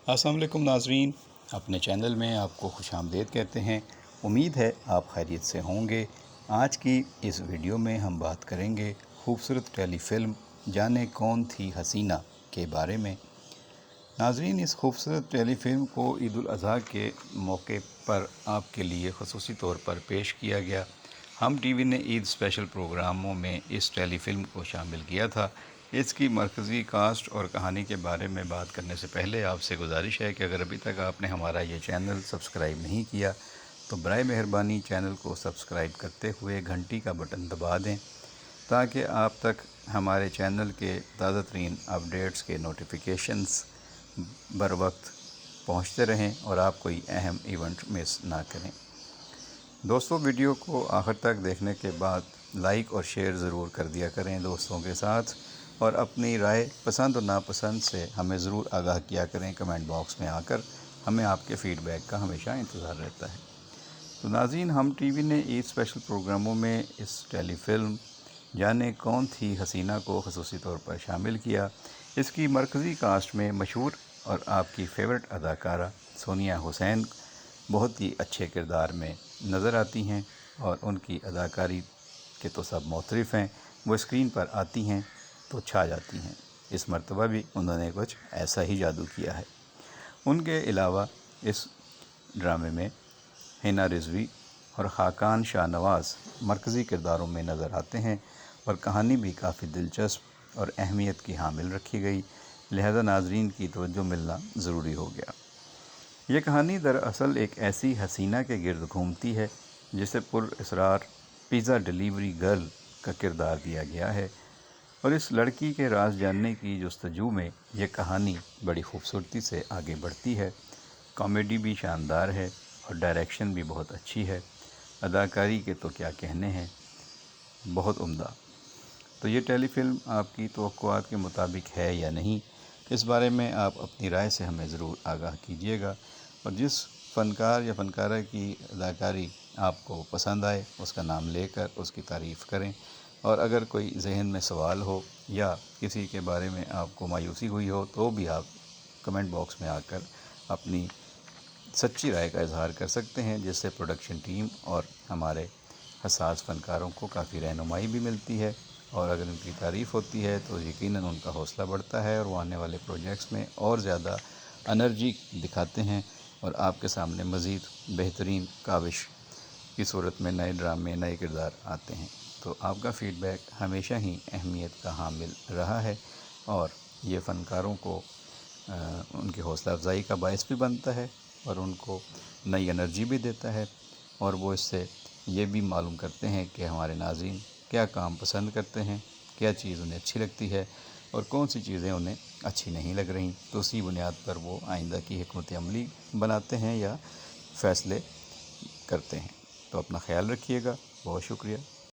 السلام علیکم ناظرین، اپنے چینل میں آپ کو خوش آمدید کہتے ہیں۔ امید ہے آپ خیریت سے ہوں گے۔ آج کی اس ویڈیو میں ہم بات کریں گے خوبصورت ٹیلی فلم جانے کون تھی حسینہ کے بارے میں۔ ناظرین، اس خوبصورت ٹیلی فلم کو عید الاضحیٰ کے موقع پر آپ کے لیے خصوصی طور پر پیش کیا گیا۔ ہم ٹی وی نے عید اسپیشل پروگراموں میں اس ٹیلی فلم کو شامل کیا تھا۔ اس کی مرکزی کاسٹ اور کہانی کے بارے میں بات کرنے سے پہلے آپ سے گزارش ہے کہ اگر ابھی تک آپ نے ہمارا یہ چینل سبسکرائب نہیں کیا تو برائے مہربانی چینل کو سبسکرائب کرتے ہوئے گھنٹی کا بٹن دبا دیں تاکہ آپ تک ہمارے چینل کے تازہ ترین اپڈیٹس کے نوٹیفیکیشنز بر وقت پہنچتے رہیں اور آپ کوئی اہم ایونٹ مس نہ کریں۔ دوستو، ویڈیو کو آخر تک دیکھنے کے بعد لائک اور شیئر ضرور کر دیا کریں دوستوں کے ساتھ، اور اپنی رائے پسند اور ناپسند سے ہمیں ضرور آگاہ کیا کریں کمنٹ باکس میں آ کر۔ ہمیں آپ کے فیڈ بیک کا ہمیشہ انتظار رہتا ہے۔ تو ناظرین، ہم ٹی وی نے عید اسپیشل پروگراموں میں اس ٹیلی فلم جانے کون تھی حسینہ کو خصوصی طور پر شامل کیا۔ اس کی مرکزی کاسٹ میں مشہور اور آپ کی فیورٹ اداکارہ سونیا حسین بہت ہی اچھے کردار میں نظر آتی ہیں، اور ان کی اداکاری کے تو سب معترف ہیں۔ وہ اسکرین پر آتی ہیں تو چھا جاتی ہیں۔ اس مرتبہ بھی انہوں نے کچھ ایسا ہی جادو کیا ہے۔ ان کے علاوہ اس ڈرامے میں حنا رضوی اور خاقان شاہ نواز مرکزی کرداروں میں نظر آتے ہیں، اور کہانی بھی کافی دلچسپ اور اہمیت کی حامل رکھی گئی، لہذا ناظرین کی توجہ ملنا ضروری ہو گیا۔ یہ کہانی دراصل ایک ایسی حسینہ کے گرد گھومتی ہے جسے پر اسرار پیزا ڈیلیوری گرل کا کردار دیا گیا ہے، اور اس لڑکی کے راز جاننے کی جستجو میں یہ کہانی بڑی خوبصورتی سے آگے بڑھتی ہے۔ کامیڈی بھی شاندار ہے اور ڈائریکشن بھی بہت اچھی ہے۔ اداکاری کے تو کیا کہنے ہیں، بہت عمدہ۔ تو یہ ٹیلی فلم آپ کی توقعات کے مطابق ہے یا نہیں، اس بارے میں آپ اپنی رائے سے ہمیں ضرور آگاہ کیجیے گا، اور جس فنکار یا فنکارہ کی اداکاری آپ کو پسند آئے اس کا نام لے کر اس کی تعریف کریں، اور اگر کوئی ذہن میں سوال ہو یا کسی کے بارے میں آپ کو مایوسی ہوئی ہو تو بھی آپ کمنٹ باکس میں آ کر اپنی سچی رائے کا اظہار کر سکتے ہیں، جس سے پروڈکشن ٹیم اور ہمارے حساس فنکاروں کو کافی رہنمائی بھی ملتی ہے، اور اگر ان کی تعریف ہوتی ہے تو یقیناً ان کا حوصلہ بڑھتا ہے، اور وہ آنے والے پروجیکٹس میں اور زیادہ انرجی دکھاتے ہیں اور آپ کے سامنے مزید بہترین کاوش کی صورت میں نئے ڈرامے، نئے کردار آتے ہیں۔ تو آپ کا فیڈ بیک ہمیشہ ہی اہمیت کا حامل رہا ہے، اور یہ فنکاروں کو ان کی حوصلہ افزائی کا باعث بھی بنتا ہے، اور ان کو نئی انرجی بھی دیتا ہے، اور وہ اس سے یہ بھی معلوم کرتے ہیں کہ ہمارے ناظرین کیا کام پسند کرتے ہیں، کیا چیز انہیں اچھی لگتی ہے اور کون سی چیزیں انہیں اچھی نہیں لگ رہی، تو اسی بنیاد پر وہ آئندہ کی حکمت عملی بناتے ہیں یا فیصلے کرتے ہیں۔ تو اپنا خیال رکھیے گا۔ بہت شکریہ۔